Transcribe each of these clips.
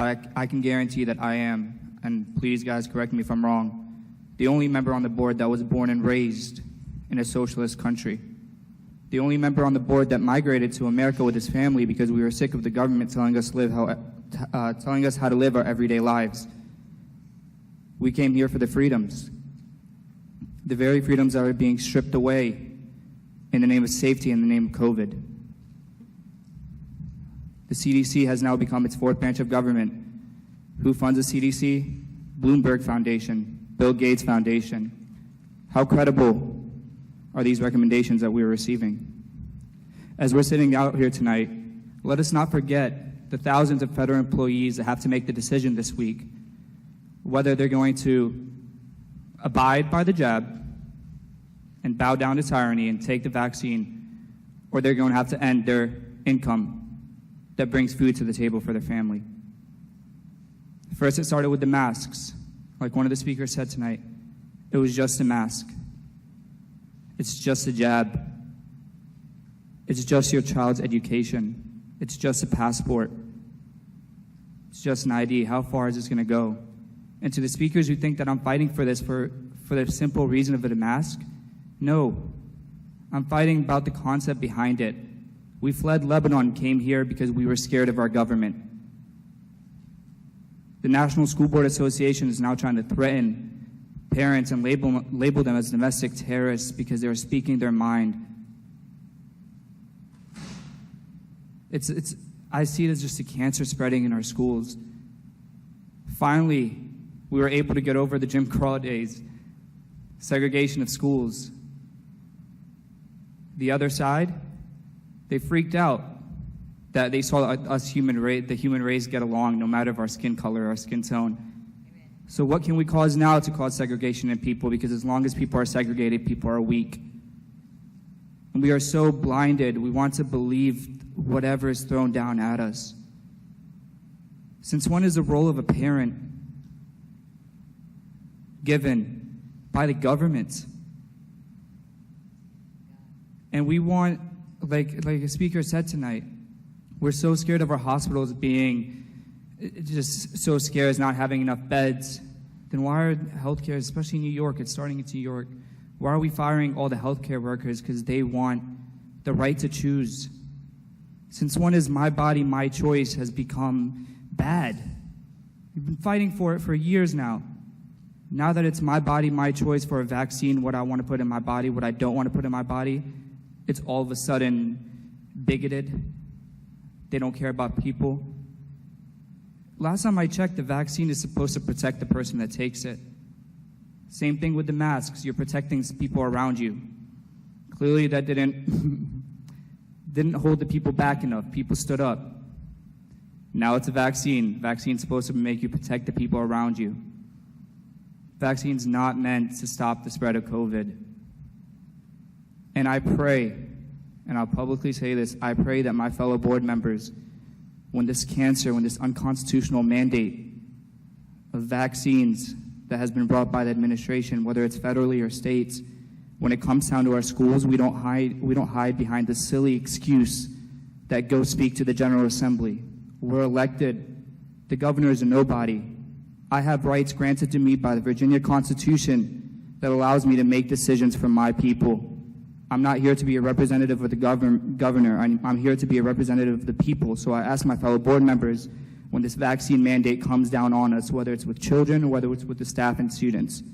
but I can guarantee that I am, and please guys correct me if I'm wrong, the only member on the board that was born and raised in a socialist country. The only member on the board that migrated to America with his family because we were sick of the government telling us how to live our everyday lives. We came here for the freedoms, the very freedoms that are being stripped away in the name of safety, in the name of COVID. The CDC has now become its fourth branch of government. Who funds the CDC? Bloomberg Foundation, Bill Gates Foundation. How credible are these recommendations that we are receiving? As we're sitting out here tonight, let us not forget the thousands of federal employees that have to make the decision this week whether they're going to abide by the jab and bow down to tyranny and take the vaccine, or they're going to have to end their income that brings food to the table for their family. First, it started with the masks. Like one of the speakers said tonight, it was just a mask. It's just a jab. It's just your child's education. It's just a passport. It's just an ID. How far is this going to go? And to the speakers who think that I'm fighting for this for the simple reason of it a mask, no. I'm fighting about the concept behind it. We fled Lebanon, came here because we were scared of our government. The National School Board Association is now trying to threaten parents and label them as domestic terrorists because they're speaking their mind. I see it as just a cancer spreading in our schools. Finally, we were able to get over the Jim Crow days, segregation of schools. The other side, they freaked out that they saw us the human race get along no matter of our skin color, our skin tone. So what can we cause now to cause segregation in people? Because as long as people are segregated, people are weak. And we are so blinded, we want to believe whatever is thrown down at us. Since when is the role of a parent given by the government? And we want, like a speaker said tonight, we're so scared of our hospitals being just so scared as not having enough beds. Then why are healthcare, especially in New York, it's starting in New York, why are we firing all the healthcare workers because they want the right to choose? Since when is my body, my choice has become bad? We've been fighting for it for years now. Now that it's my body, my choice for a vaccine, what I want to put in my body, what I don't want to put in my body, it's all of a sudden bigoted. They don't care about people. Last time I checked, the vaccine is supposed to protect the person that takes it. Same thing with the masks. You're protecting people around you. Clearly that didn't hold the people back enough. People stood up. Now it's a vaccine. Vaccine's supposed to make you protect the people around you. Vaccine's not meant to stop the spread of COVID. And I pray, and I'll publicly say this, I pray that my fellow board members, when this unconstitutional mandate of vaccines that has been brought by the administration, whether it's federally or states, when it comes down to our schools, we don't hide behind the silly excuse that go speak to the General Assembly. We're elected. The governor is a nobody. I have rights granted to me by the Virginia Constitution that allows me to make decisions for my people. I'm not here to be a representative of the governor. I'm here to be a representative of the people. So I ask my fellow board members, when this vaccine mandate comes down on us, whether it's with children or whether it's with the staff and students,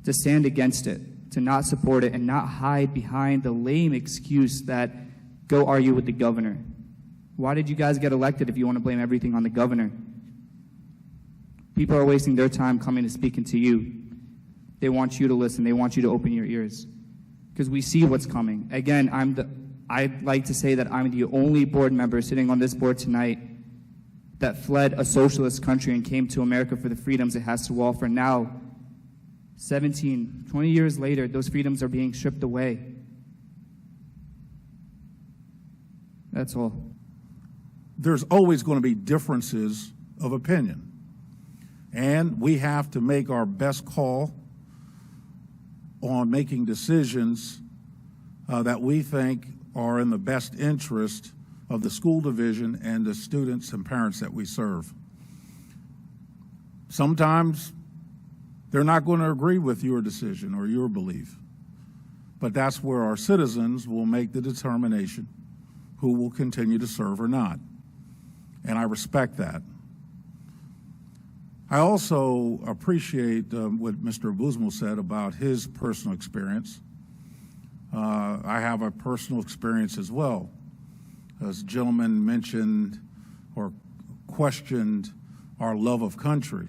to stand against it, to not support it, and not hide behind the lame excuse that go argue with the governor. Why did you guys get elected if you want to blame everything on the governor? People are wasting their time coming to speaking to you. They want you to listen. They want you to open your ears. Because we see what's coming. Again, I'd like to say that I'm the only board member sitting on this board tonight that fled a socialist country and came to America for the freedoms it has to offer. Now, 17, 20 years later, those freedoms are being stripped away. That's all. There's always going to be differences of opinion. And we have to make our best call on making decisions that we think are in the best interest of the school division and the students and parents that we serve. Sometimes they're not going to agree with your decision or your belief. But that's where our citizens will make the determination who will continue to serve or not. And I respect that. I also appreciate what Mr. Abuismail said about his personal experience. I have a personal experience as well. As the gentleman mentioned or questioned our love of country.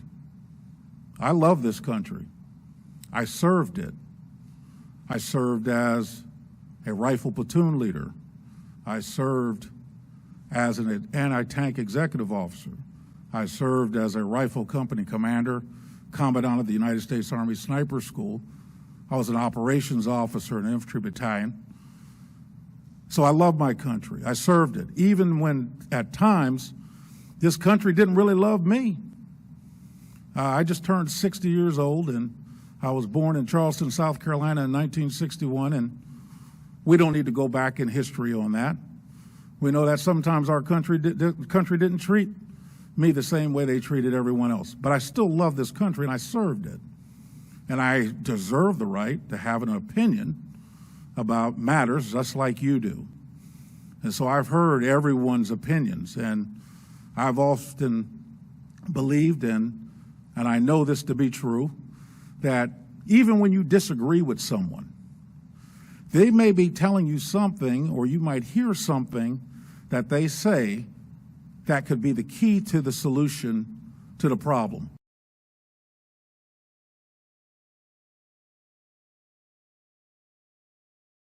I love this country. I served it. I served as a rifle platoon leader. I served as an anti-tank executive officer. I served as a rifle company commander, commandant of the United States Army Sniper School. I was an operations officer in an infantry battalion. So I love my country. I served it, even when at times this country didn't really love me. I just turned 60 years old, and I was born in Charleston, South Carolina in 1961, and we don't need to go back in history on that. We know that sometimes our country didn't treat me the same way they treated everyone else. But I still love this country, and I served it. And I deserve the right to have an opinion about matters just like you do. And so I've heard everyone's opinions, and I've often believed in, and I know this to be true, that even when you disagree with someone, they may be telling you something, or you might hear something that they say that could be the key to the solution to the problem.